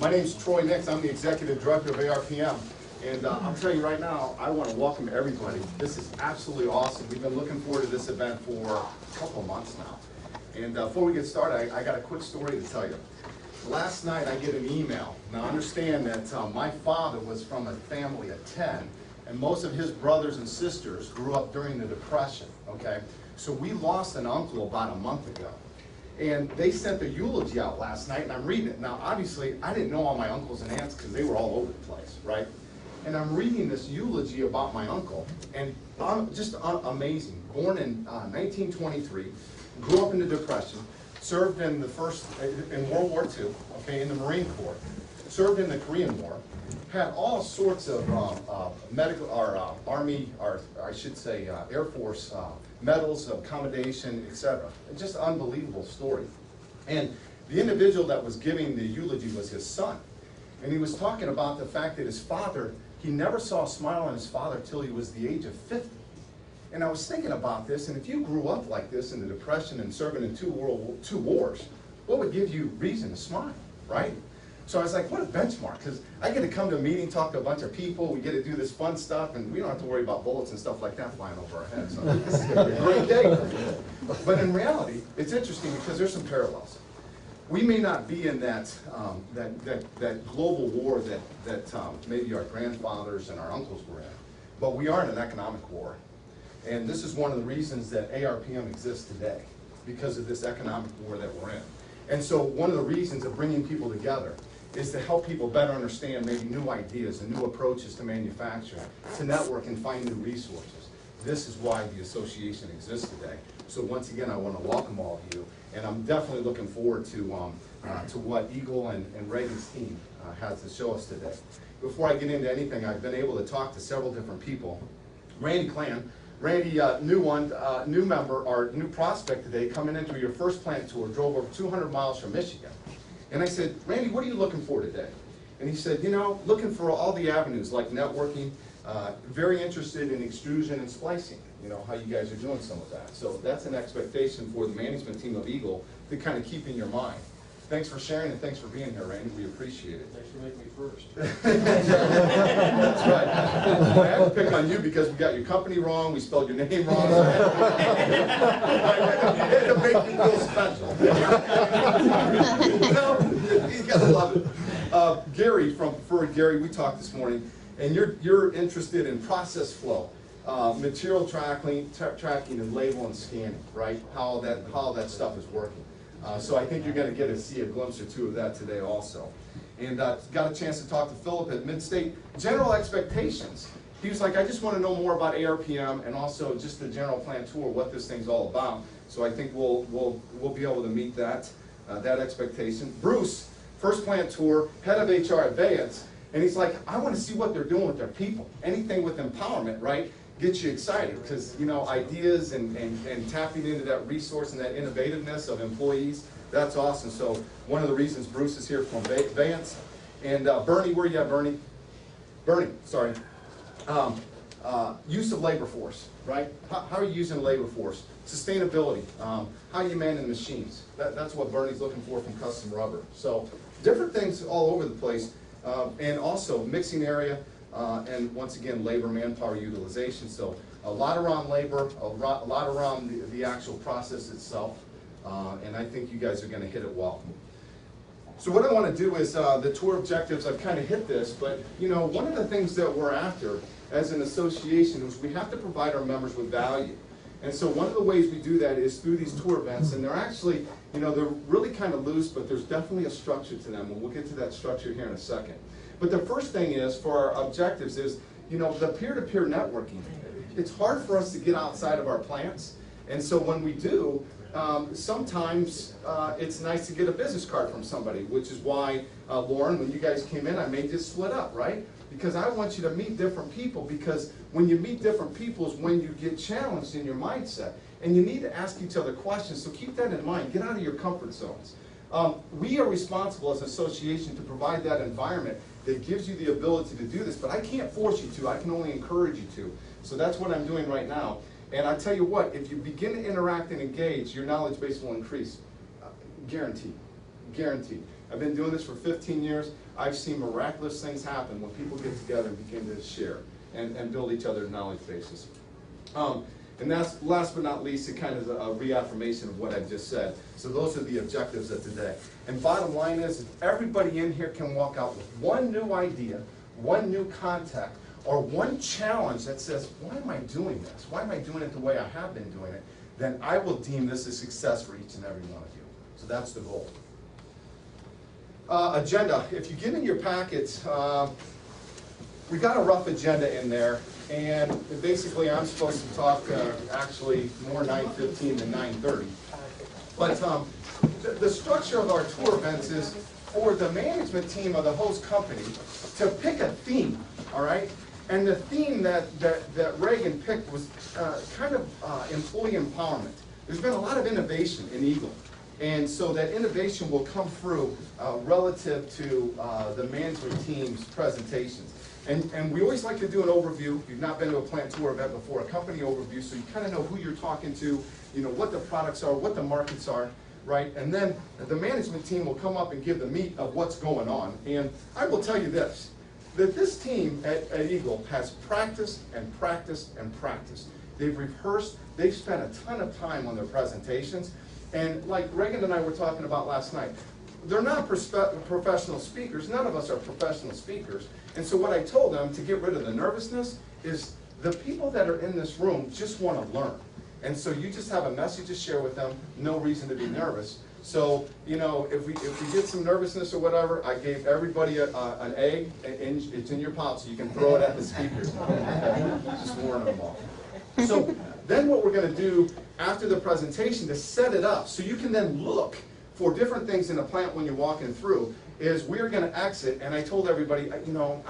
My name's Troy Nix. I'm the Executive Director of ARPM. And I'll tell you right now, I want to welcome everybody. This is absolutely awesome. We've been looking forward to this event for a couple of months now. And before we get started, I got a quick story to tell you. Last night I get an email. Now understand that my father was from a family of 10, and most of his brothers and sisters grew up during the Depression, okay? So we lost an uncle about a month ago. And they sent the eulogy out last night, and I'm reading it. Now, obviously, I didn't know all my uncles and aunts because they were all over the place, right? And I'm reading this eulogy about my uncle, and just amazing. Born in 1923, grew up in the Depression, served in in World War II, okay, in the Marine Corps, served in the Korean War, had all sorts of medical, Army, or I should say Air Force medals of commendation, etc. Just an unbelievable story. And the individual that was giving the eulogy was his son. And he was talking about the fact that his father, he never saw a smile on his father till he was the age of 50. And I was thinking about this, and if you grew up like this in the Depression and serving in two wars, what would give you reason to smile, right? So I was like, what a benchmark, because I get to come to a meeting, talk to a bunch of people, we get to do this fun stuff, and we don't have to worry about bullets and stuff like that flying over our heads. So this is going to be a great day for me. But in reality, it's interesting because there's some parallels. We may not be in that global war that maybe our grandfathers and our uncles were in, but we are in an economic war. And this is one of the reasons that ARPM exists today, because of this economic war that we're in. And so one of the reasons of bringing people together is to help people better understand maybe new ideas and new approaches to manufacturing, to network and find new resources. This is why the association exists today. So once again, I want to welcome all of you, and I'm definitely looking forward to what Eagle and Reagan's team has to show us today. Before I get into anything, I've been able to talk to several different people. Randy Clan, new member, or new prospect today, coming into your first plant tour, drove over 200 miles from Michigan. And I said, Randy, what are you looking for today? And he said, you know, looking for all the avenues like networking, very interested in extrusion and splicing, you know, how you guys are doing some of that. So that's an expectation for the management team of Eagle to kind of keep in your mind. Thanks for sharing and thanks for being here, Randy. We appreciate it. Thanks for making me first. That's right. I have to pick on you because we got your company wrong, we spelled your name wrong. So I had to make you feel special. No, you gotta love it. Gary from Gary, we talked this morning, and you're interested in process flow, material tracking and label and scanning, right? How that stuff is working. So I think you're going to get to see a glimpse or two of that today also. And got a chance to talk to Philip at Midstate. General expectations. He was like, I just want to know more about ARPM and also just the general plant tour, what this thing's all about. So I think we'll be able to meet that expectation. Bruce, first plant tour, head of HR at Vance, and he's like, I want to see what they're doing with their people. Anything with empowerment, right? Gets you excited because, you know, ideas and tapping into that resource and that innovativeness of employees, that's awesome. So one of the reasons Bruce is here from Vance. And Bernie, where you at, Bernie? Bernie, sorry. Use of labor force, right? How are you using labor force? Sustainability, how you man the machines. That's what Bernie's looking for from custom rubber. So different things all over the place. And also mixing area, and once again, labor manpower utilization. So a lot around labor, a lot around the actual process itself, and I think you guys are going to hit it well. So what I want to do is the tour objectives. I've kind of hit this, but you know, one of the things that we're after as an association is we have to provide our members with value. And so one of the ways we do that is through these tour events, and they're actually, you know, they're really kind of loose, but there's definitely a structure to them, and we'll get to that structure here in a second. But the first thing is, for our objectives is, you know, the peer-to-peer networking. It's hard for us to get outside of our plants, and so when we do, sometimes it's nice to get a business card from somebody, which is why, Lauren, when you guys came in, I made this split up, right? Because I want you to meet different people, because when you meet different people is when you get challenged in your mindset. And you need to ask each other questions, so keep that in mind. Get out of your comfort zones. We are responsible as an association to provide that environment that gives you the ability to do this, but I can't force you to, I can only encourage you to. So that's what I'm doing right now. And I tell you what, if you begin to interact and engage, your knowledge base will increase. Guaranteed. Guaranteed. I've been doing this for 15 years. I've seen miraculous things happen when people get together and begin to share and build each other's knowledge bases. And that's, last but not least, it kind of is a reaffirmation of what I've just said. So those are the objectives of today. And bottom line is, if everybody in here can walk out with one new idea, one new contact, or one challenge that says, why am I doing this? Why am I doing it the way I have been doing it? Then I will deem this a success for each and every one of you. So that's the goal. Agenda. If you get in your packets, we got a rough agenda in there. And basically, I'm supposed to talk actually more 9:15 than 9:30. But the structure of our tour events is for the management team of the host company to pick a theme, all right? And the theme that Reagan picked was kind of employee empowerment. There's been a lot of innovation in Eagle. And so that innovation will come through relative to the management team's presentations. And we always like to do an overview. If you've not been to a plant tour event before, a company overview, so you kind of know who you're talking to, you know, what the products are, what the markets are, right? And then the management team will come up and give the meat of what's going on. And I will tell you this, that this team at Eagle has practiced and practiced and practiced. They've rehearsed, they've spent a ton of time on their presentations. And like Reagan and I were talking about last night, they're not professional speakers. None of us are professional speakers. And so what I told them to get rid of the nervousness is the people that are in this room just want to learn. And so you just have a message to share with them, no reason to be nervous. So, you know, if we get some nervousness or whatever, I gave everybody an egg, and it's in your pouch, so you can throw it at the speakers. Just warn them all. So then what we're going to do after the presentation to set it up so you can then look for different things in the plant when you're walking through is we're going to exit, and I told everybody, you know,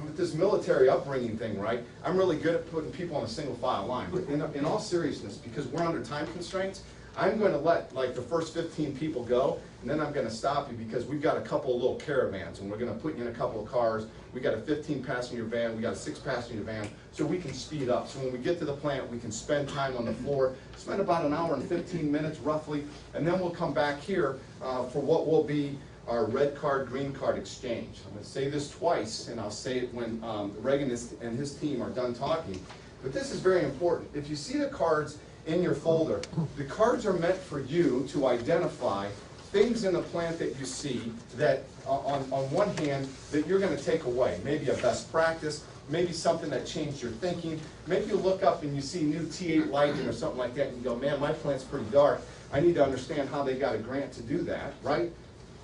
with this military upbringing thing, right, I'm really good at putting people on a single file line. But in all seriousness, because we're under time constraints, I'm going to let like the first 15 people go, and then I'm going to stop you because we've got a couple of little caravans, and we're going to put you in a couple of cars. We got a 15-passenger van, we got a 6-passenger van, so we can speed up. So when we get to the plant, we can spend time on the floor, spend about an hour and 15 minutes roughly, and then we'll come back here for what will be our red card, green card exchange. I'm going to say this twice, and I'll say it when Reagan and his team are done talking. But this is very important. If you see the cards in your folder, the cards are meant for you to identify things in the plant that you see that, on one hand, that you're going to take away. Maybe a best practice, maybe something that changed your thinking. Maybe you look up and you see new T8 lighting or something like that, and you go, man, my plant's pretty dark. I need to understand how they got a grant to do that, right?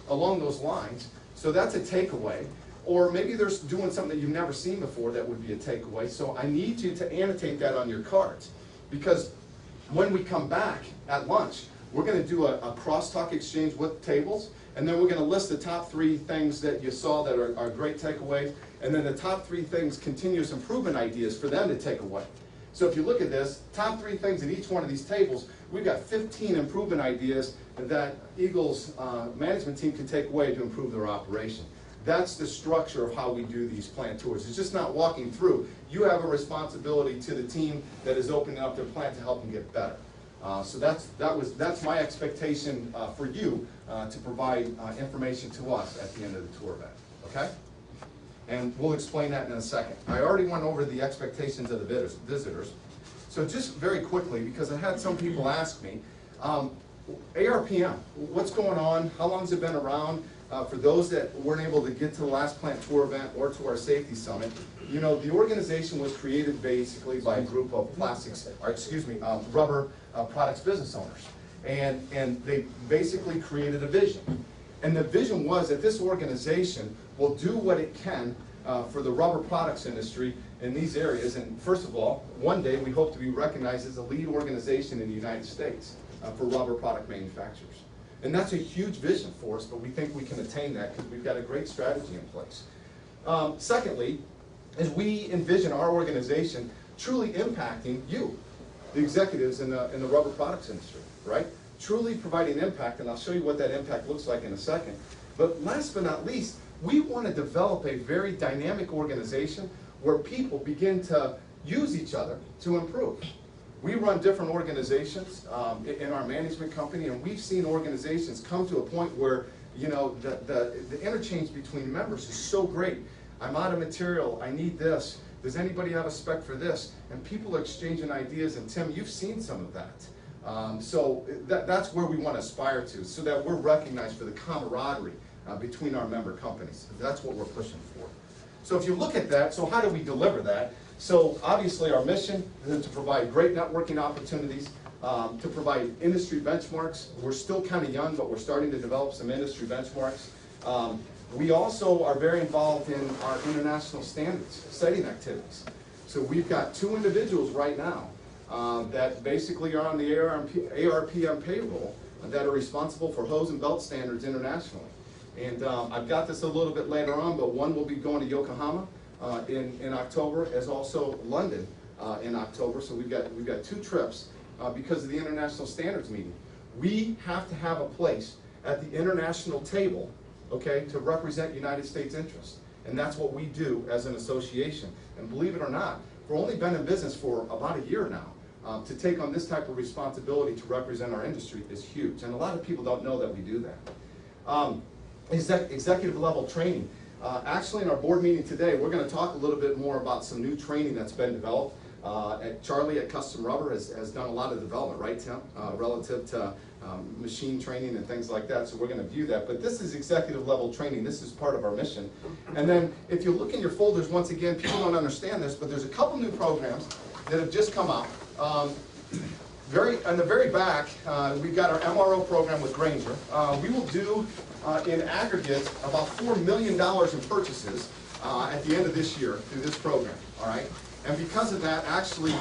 Along those lines. So that's a takeaway. Or maybe they're doing something that you've never seen before that would be a takeaway. So I need you to annotate that on your cards. Because when we come back at lunch, we're going to do a crosstalk exchange with tables, and then we're going to list the top 3 things that you saw that are great takeaways, and then the top 3 things, continuous improvement ideas for them to take away. So if you look at this, top 3 things in each one of these tables, we've got 15 improvement ideas that Eagle's management team can take away to improve their operation. That's the structure of how we do these plant tours. It's just not walking through. You have a responsibility to the team that is opening up their plant to help them get better. So that's my expectation for you to provide information to us at the end of the tour event. Okay? And we'll explain that in a second. I already went over the expectations of the visitors. So just very quickly, because I had some people ask me, ARPM, what's going on? How long has it been around? For those that weren't able to get to the last plant tour event or to our safety summit, you know, the organization was created basically by a group of rubber products business owners. And they basically created a vision. And the vision was that this organization will do what it can for the rubber products industry in these areas. And first of all, one day we hope to be recognized as a lead organization in the United States for rubber product manufacturers. And that's a huge vision for us, but we think we can attain that because we've got a great strategy in place. Secondly, is we envision our organization truly impacting you, the executives in the rubber products industry, right? Truly providing impact, and I'll show you what that impact looks like in a second. But last but not least, we want to develop a very dynamic organization where people begin to use each other to improve. We run different organizations in our management company, and we've seen organizations come to a point where you know, the interchange between members is so great. I'm out of material, I need this. Does anybody have a spec for this? And people are exchanging ideas, and Tim, you've seen some of that. So that's where we want to aspire to, so that we're recognized for the camaraderie between our member companies. That's what we're pushing for. So if you look at that, so how do we deliver that? So obviously our mission is to provide great networking opportunities, to provide industry benchmarks. We're still kind of young, but we're starting to develop some industry benchmarks. We also are very involved in our international standards setting activities. So we've got 2 individuals right now that basically are on the ARPM payroll that are responsible for hose and belt standards internationally. And I've got this a little bit later on, but one will be going to Yokohama in October, as also London in October. So we've got 2 trips because of the international standards meeting. We have to have a place at the international table, okay, to represent United States interests. And that's what we do as an association. And believe it or not, we've only been in business for about a year now. To take on this type of responsibility to represent our industry is huge. And a lot of people don't know that we do that. Executive level training. Actually, in our board meeting today, we're going to talk a little bit more about some new training that's been developed. Charlie at Custom Rubber has done a lot of development, right, Tim, relative to machine training and things like that, so we're going to view that. But this is executive level training. This is part of our mission. And then if you look in your folders, once again, people don't understand this, but there's a couple new programs that have just come out. On the very back, we've got our MRO program with Grainger. We will do, in aggregate, about $4 million in purchases at the end of this year through this program, all right? And because of that, actually,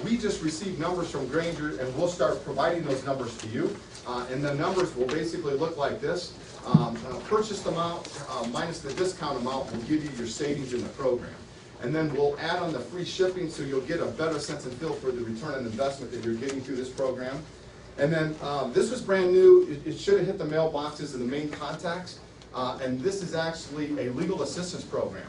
we just received numbers from Grainger, and we'll start providing those numbers to you. And the numbers will basically look like this. Purchased amount minus the discount amount will give you your savings in the program. And then we'll add on the free shipping, so you'll get a better sense and feel for the return on investment that you're getting through this program. And then this was brand new. It should have hit the mailboxes and the main contacts. And this is actually a legal assistance program.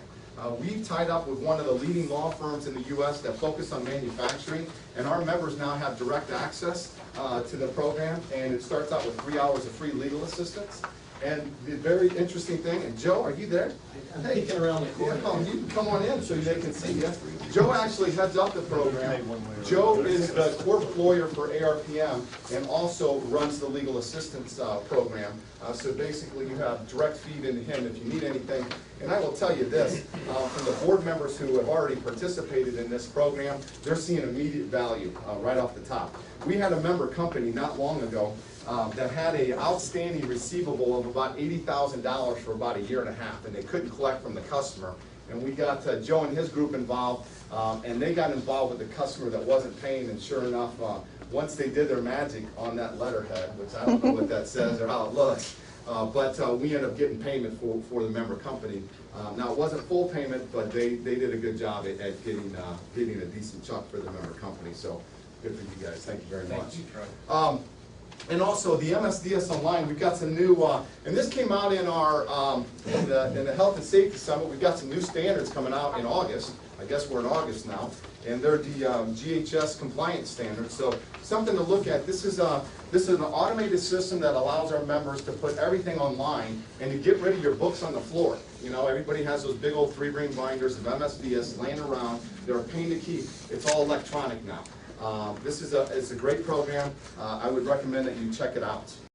We've tied up with one of the leading law firms in the U.S. that focus on manufacturing, and our members now have direct access to the program, and it starts out with 3 hours of free legal assistance. And the very interesting thing, and Joe, are you there? Hey, get around the corner. You can come on in so they can see you. Joe actually heads up the program. Joe is the corporate lawyer for ARPM and also runs the legal assistance program. So basically you have direct feed into him if you need anything. And I will tell you this, from the board members who have already participated in this program, they're seeing immediate value right off the top. We had a member company not long ago that had an outstanding receivable of about $80,000 for about a year and a half, and they couldn't collect from the customer. And we got Joe and his group involved, and they got involved with the customer that wasn't paying, and sure enough, once they did their magic on that letterhead, which I don't know what that says or how it looks, but we ended up getting payment for the member company. Now, it wasn't full payment, but they did a good job at getting a decent chunk for the member company, so good for you guys. Thank you very much. Thank you, and also the MSDS Online, we've got some new, and this came out in our in the Health and Safety Summit. We've got some new standards coming out in August. I guess we're in August now, and they're the GHS compliance standards. So something to look at. This is an automated system that allows our members to put everything online and to get rid of your books on the floor. You know, everybody has those big old 3-ring binders of MSDS laying around. They're a pain to keep. It's all electronic now. This is it's a great program. I would recommend that you check it out.